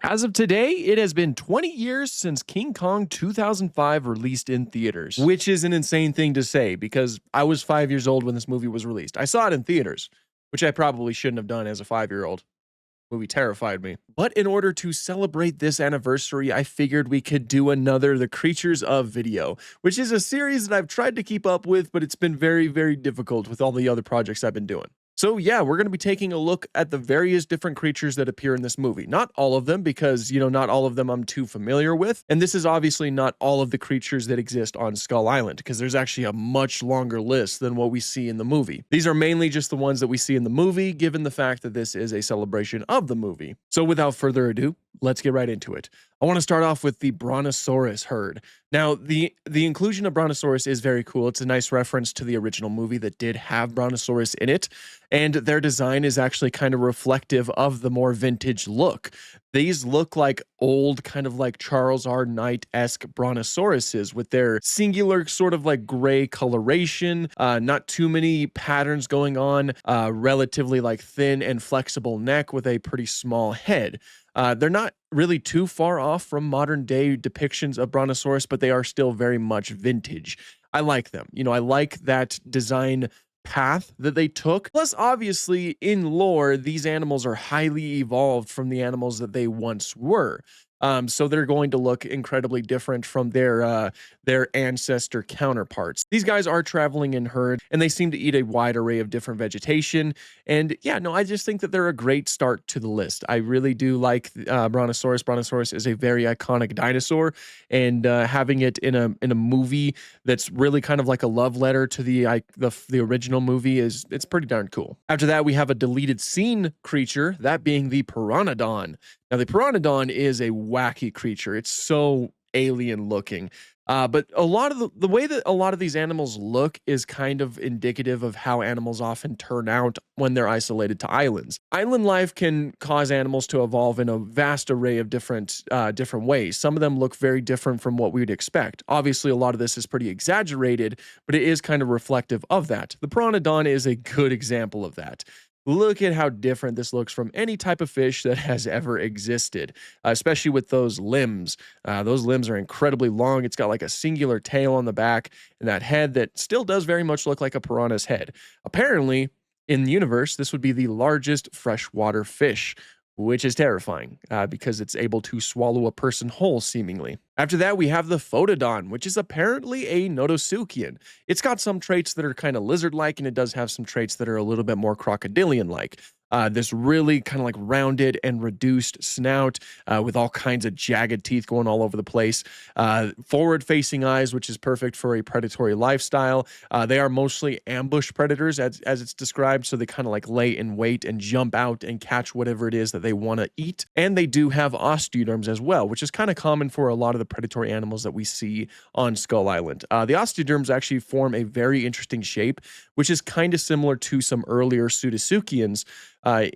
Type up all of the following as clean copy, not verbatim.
As of today, it has been 20 years since King Kong 2005 released in theaters, which is an insane thing to say because I was 5 years old when this movie was released. I saw it in theaters, which I probably shouldn't have done as a 5-year-old. Movie terrified me. But in order to celebrate this anniversary, I figured we could do another The Creatures of Video, which is a series that I've tried to keep up with, but it's been very, very difficult with all the other projects I've been doing. So yeah, we're going to be taking a look at the various different creatures that appear in this movie. Not all of them because, not all of them I'm too familiar with. And this is obviously not all of the creatures that exist on Skull Island because there's actually a much longer list than what we see in the movie. These are mainly just the ones that we see in the movie, given the fact that this is a celebration of the movie. So without further ado, let's get right into it. I want to start off with the Brontosaurus herd. Now, the inclusion of Brontosaurus is very cool. It's a nice reference to the original movie that did have Brontosaurus in it, and their design is actually kind of reflective of the more vintage look. These look like old, kind of like Charles R. Knight-esque Brontosauruses with their singular sort of like gray coloration, not too many patterns going on, relatively like thin and flexible neck with a pretty small head. They're not really too far off from modern day depictions of Brontosaurus, but they are still very much vintage. I like them. I like that design path that they took. Plus, obviously, in lore, these animals are highly evolved from the animals that they once were. So they're going to look incredibly different from their ancestor counterparts. These guys are traveling in herd, and they seem to eat a wide array of different vegetation. And yeah, no, I just think that they're a great start to the list. I really do like Brontosaurus. Brontosaurus is a very iconic dinosaur, and having it in a movie that's really kind of like a love letter to the original movie it's pretty darn cool. After that, we have a deleted scene creature, that being the Pteranodon. Now, the Pteranodon is a wacky creature. It's so alien looking. But a lot of the way that a lot of these animals look is kind of indicative of how animals often turn out when they're isolated to islands. Island life can cause animals to evolve in a vast array of different ways. Some of them look very different from what we would expect. Obviously, a lot of this is pretty exaggerated, but it is kind of reflective of that. The Pteranodon is a good example of that. Look at how different this looks from any type of fish that has ever existed, especially with those limbs. Those limbs are incredibly long. It's got like a singular tail on the back and that head that still does very much look like a piranha's head. Apparently, in the universe, this would be the largest freshwater fish, which is terrifying because it's able to swallow a person whole, seemingly. After that, we have the Photodon, which is apparently a Notosuchian. It's got some traits that are kind of lizard-like, and it does have some traits that are a little bit more crocodilian-like. This really kind of like rounded and reduced snout with all kinds of jagged teeth going all over the place. Forward-facing eyes, which is perfect for a predatory lifestyle. They are mostly ambush predators, as it's described, so they kind of like lay in wait and jump out and catch whatever it is that they want to eat. And they do have osteoderms as well, which is kind of common for a lot of the predatory animals that we see on Skull Island. The osteoderms actually form a very interesting shape, which is kind of similar to some earlier Pseudotsuchians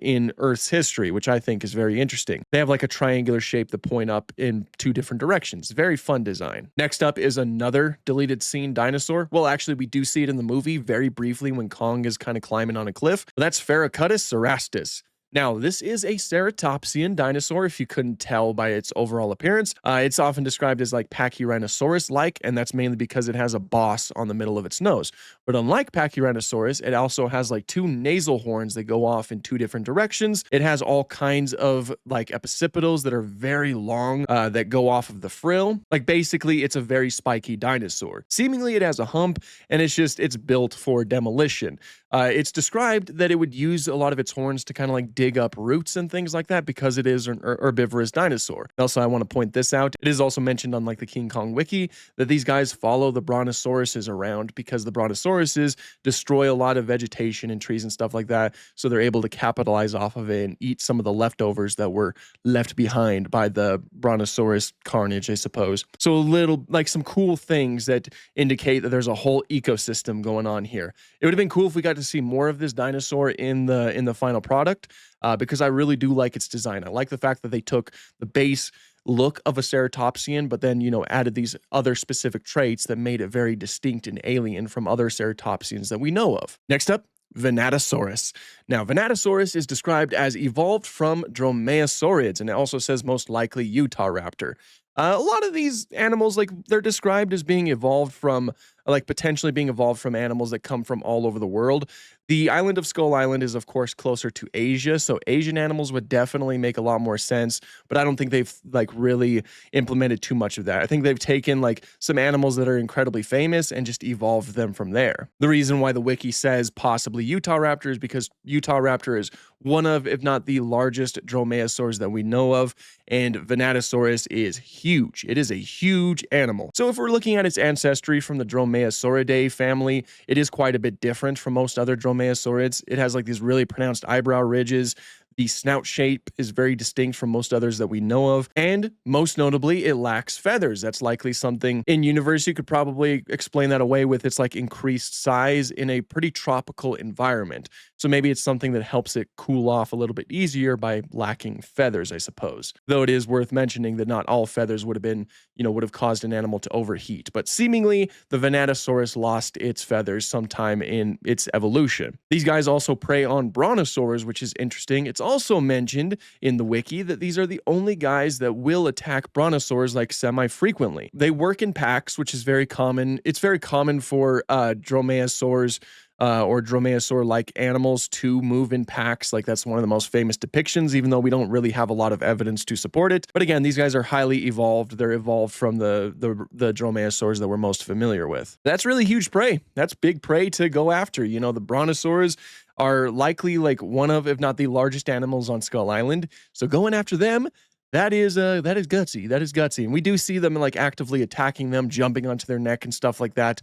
in Earth's history, which I think is very interesting. They have like a triangular shape that point up in two different directions. Very fun design. Next up is another deleted scene dinosaur. Well, actually, we do see it in the movie very briefly when Kong is kind of climbing on a cliff. That's Pherocutus cerastus. Now, this is a ceratopsian dinosaur, if you couldn't tell by its overall appearance. It's often described as like Pachyrhinosaurus-like, and that's mainly because it has a boss on the middle of its nose. But unlike Pachyrhinosaurus, it also has like two nasal horns that go off in two different directions. It has all kinds of like epiccipitals that are very long that go off of the frill. Like basically, it's a very spiky dinosaur. Seemingly, it has a hump, and it's built for demolition. It's described that it would use a lot of its horns to kind of like dig up roots and things like that because it is an herbivorous dinosaur. Also, I want to point this out. It is also mentioned on like the King Kong wiki that these guys follow the Brontosauruses around because the Brontosauruses destroy a lot of vegetation and trees and stuff like that. So they're able to capitalize off of it and eat some of the leftovers that were left behind by the Brontosaurus carnage, I suppose. So a little like some cool things that indicate that there's a whole ecosystem going on here. It would have been cool if we got to see more of this dinosaur in the final product because I really do like its design. I like the fact that they took the base look of a ceratopsian, but then, added these other specific traits that made it very distinct and alien from other ceratopsians that we know of. Next up, Venatosaurus. Now, Venatosaurus is described as evolved from dromaeosaurids, and it also says most likely Utahraptor. A lot of these animals, like they're described as being evolved from, like potentially being evolved from animals that come from all over the world. The island of Skull Island is, of course, closer to Asia, so Asian animals would definitely make a lot more sense. But I don't think they've like really implemented too much of that. I think they've taken like some animals that are incredibly famous and just evolved them from there. The reason why the wiki says possibly Utahraptor is because Utahraptor is one of, if not the largest dromaeosaurs that we know of, and Venatosaurus is huge. It is a huge animal. So if we're looking at its ancestry from the Dromaeosauridae family, it is quite a bit different from most other dromaeosaurids. It has like these really pronounced eyebrow ridges. The snout shape is very distinct from most others that we know of, and most notably, it lacks feathers. That's likely something in universe you could probably explain that away with its like increased size in a pretty tropical environment. So maybe it's something that helps it cool off a little bit easier by lacking feathers, I suppose. Though it is worth mentioning that not all feathers would have been, would have caused an animal to overheat. But seemingly, the Venatosaurus lost its feathers sometime in its evolution. These guys also prey on brontosaurs, which is interesting. It's also mentioned in the wiki that these are the only guys that will attack brontosaurs like semi-frequently. They work in packs, which is very common. It's very common for dromaeosaurs or dromaeosaur-like animals to move in packs. Like that's one of the most famous depictions, even though we don't really have a lot of evidence to support it. But again, these guys are highly evolved. They're evolved from the dromaeosaurs that we're most familiar with. That's really huge prey. That's big prey to go after. The brontosaurs are likely like one of, if not the largest animals on Skull Island. So going after them, that is gutsy. That is gutsy. And we do see them like actively attacking them, jumping onto their neck and stuff like that.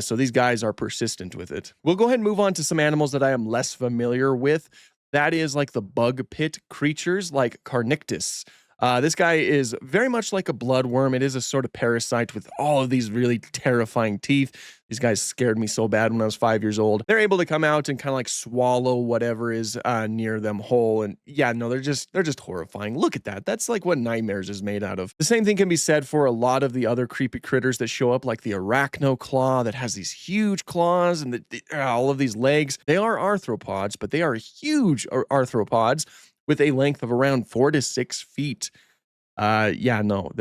So these guys are persistent with it. We'll go ahead and move on to some animals that I am less familiar with. That is like the bug pit creatures like Carnictus. This guy is very much like a bloodworm. It is a sort of parasite with all of these really terrifying teeth. These guys scared me so bad when I was 5 years old. They're able to come out and kind of like swallow whatever is near them whole. And yeah, no, they're just horrifying. Look at that. That's like what Nightmares is made out of. The same thing can be said for a lot of the other creepy critters that show up, like the arachnoclaw that has these huge claws and all of these legs. They are arthropods, but they are huge arthropods with a length of around 4 to 6 feet. Yeah, no,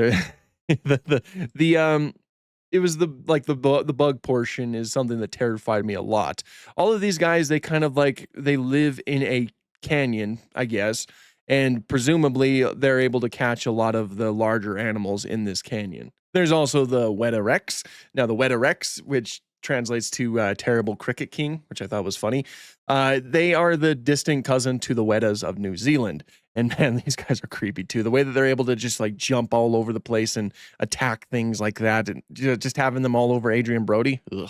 it was the bug portion is something that terrified me a lot. All of these guys, they kind of like, they live in a canyon, I guess, and presumably they're able to catch a lot of the larger animals in this canyon. There's also the Wetarex. Now, the Wetarex, which translates to terrible cricket king, which I thought was funny. They are the distant cousin to the Wetas of New Zealand. And man, these guys are creepy too. The way that they're able to just like jump all over the place and attack things like that, and just having them all over Adrian Brody. Ugh.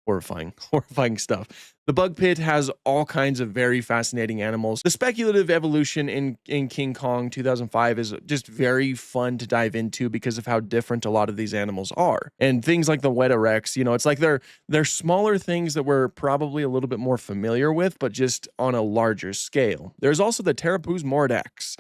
Horrifying stuff. The bug pit has all kinds of very fascinating animals. The speculative evolution in King Kong 2005 is just very fun to dive into because of how different a lot of these animals are. And things like the Wetarex, it's like they're smaller things that we're probably a little bit more familiar with, but just on a larger scale. There's also the Terapus mordax.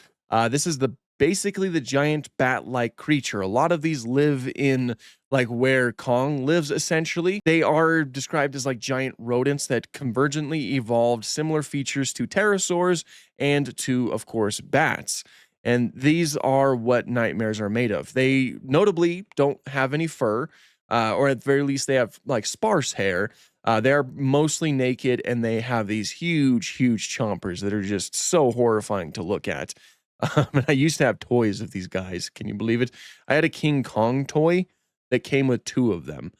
This is basically the giant bat-like creature. A lot of these live in like where Kong lives, essentially. They are described as like giant rodents that convergently evolved similar features to pterosaurs and to, of course, bats. And these are what nightmares are made of. They notably don't have any fur, or at the very least, they have like sparse hair. They're mostly naked, and they have these huge chompers that are just so horrifying to look at. And I used to have toys of these guys. Can you believe it? I had a King Kong toy that came with 2 of them.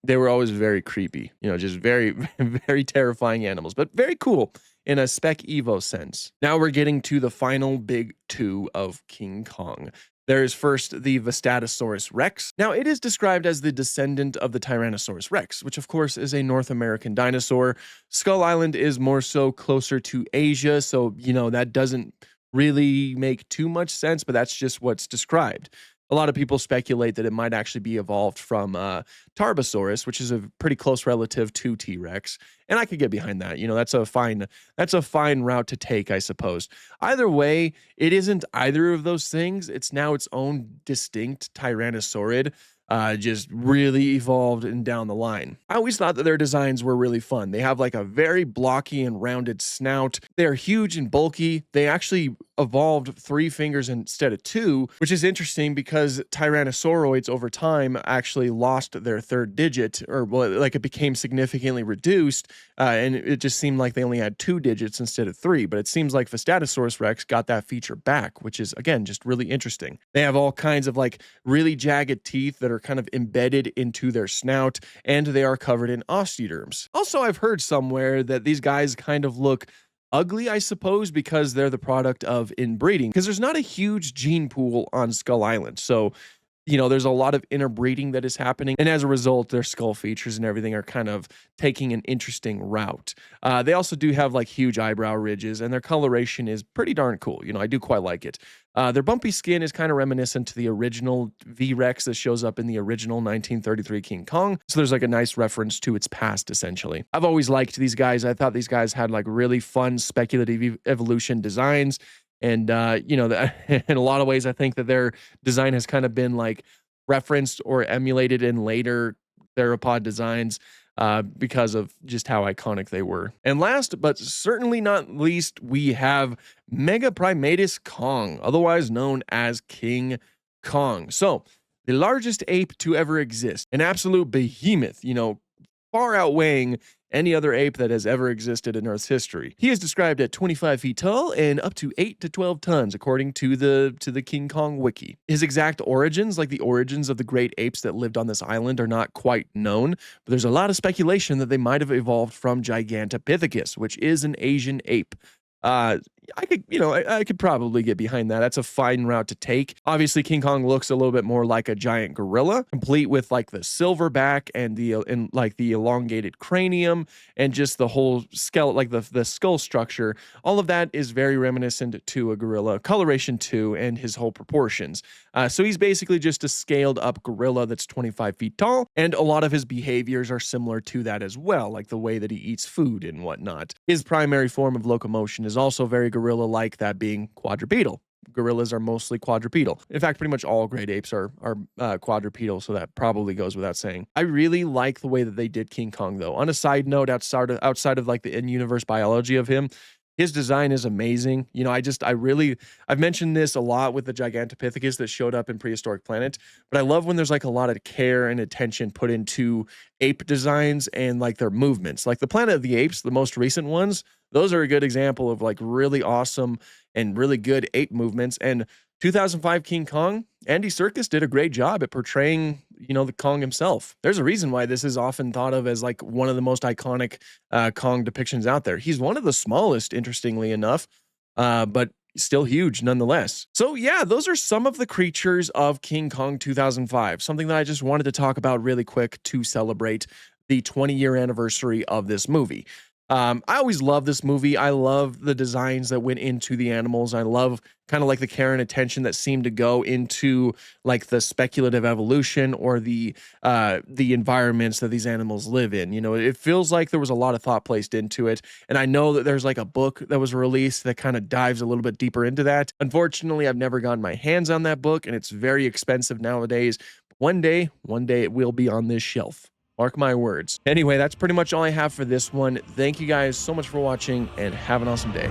They were always very creepy, just very, very terrifying animals, but very cool in a Spec Evo sense. Now we're getting to the final big 2 of King Kong. There is first the Vistatosaurus rex. Now, it is described as the descendant of the Tyrannosaurus rex, which of course is a North American dinosaur. Skull Island is more so closer to Asia, so, that doesn't really make too much sense, but that's just what's described. A lot of people speculate that it might actually be evolved from Tarbosaurus, which is a pretty close relative to T-Rex, and I could get behind that. That's a fine route to take, I suppose. Either way, it isn't either of those things. It's now its own distinct Tyrannosaurid. just really evolved and down the line. I always thought that their designs were really fun. They have like a very blocky and rounded snout. They're huge and bulky. They actually evolved 3 fingers instead of 2, which is interesting because tyrannosauroids over time actually lost their 3rd digit, or well, like it became significantly reduced, and it just seemed like they only had 2 digits instead of 3. But it seems like Vistatosaurus rex got that feature back, which is again just really interesting. They have all kinds of like really jagged teeth that are kind of embedded into their snout, and they are covered in osteoderms. Also, I've heard somewhere that these guys kind of look ugly, I suppose, because they're the product of inbreeding, because there's not a huge gene pool on Skull Island. So, there's a lot of interbreeding that is happening. And as a result, their skull features and everything are kind of taking an interesting route. They also do have like huge eyebrow ridges, and their coloration is pretty darn cool. I do quite like it. Their bumpy skin is kind of reminiscent to the original V-Rex that shows up in the original 1933 King Kong. So there's like a nice reference to its past, essentially. I've always liked these guys. I thought these guys had like really fun speculative evolution designs. And, in a lot of ways, I think that their design has kind of been like referenced or emulated in later theropod designs because of just how iconic they were. And last, but certainly not least, we have Megaprimatus Kong, otherwise known as King Kong. So the largest ape to ever exist, an absolute behemoth, far outweighing any other ape that has ever existed in Earth's history. He is described at 25 feet tall and up to 8 to 12 tons, according to the King Kong wiki. His exact origins, like the origins of the great apes that lived on this island, are not quite known, but there's a lot of speculation that they might have evolved from Gigantopithecus, which is an Asian ape. I could probably get behind that. That's a fine route to take. Obviously, King Kong looks a little bit more like a giant gorilla, complete with like the silver back and the elongated cranium and just the whole skeleton, like the skull structure. All of that is very reminiscent to a gorilla, coloration too, and his whole proportions. So he's basically just a scaled up gorilla that's 25 feet tall, and a lot of his behaviors are similar to that as well, like the way that he eats food and whatnot. His primary form of locomotion is also very gorilla-like, that being quadrupedal. Gorillas are mostly quadrupedal. In fact, pretty much all great apes are quadrupedal, so that probably goes without saying. I really like the way that they did King Kong, though. On a side note, outside of like the in-universe biology of him, his design is amazing. I've mentioned this a lot with the Gigantopithecus that showed up in Prehistoric Planet, but I love when there's like a lot of care and attention put into ape designs and like their movements. Like the Planet of the Apes, the most recent ones, those are a good example of like really awesome and really good ape movements. And 2005 King Kong, Andy Serkis did a great job at portraying, the Kong himself. There's a reason why this is often thought of as like one of the most iconic Kong depictions out there. He's one of the smallest, interestingly enough, but still huge nonetheless. So yeah, those are some of the creatures of King Kong 2005, something that I just wanted to talk about really quick to celebrate the 20-year anniversary of this movie. I always love this movie. I love the designs that went into the animals. I love kind of like the care and attention that seemed to go into like the speculative evolution or the environments that these animals live in. It feels like there was a lot of thought placed into it. And I know that there's like a book that was released that kind of dives a little bit deeper into that. Unfortunately, I've never gotten my hands on that book, and it's very expensive nowadays. One day it will be on this shelf. Mark my words. Anyway, that's pretty much all I have for this one. Thank you guys so much for watching, and have an awesome day.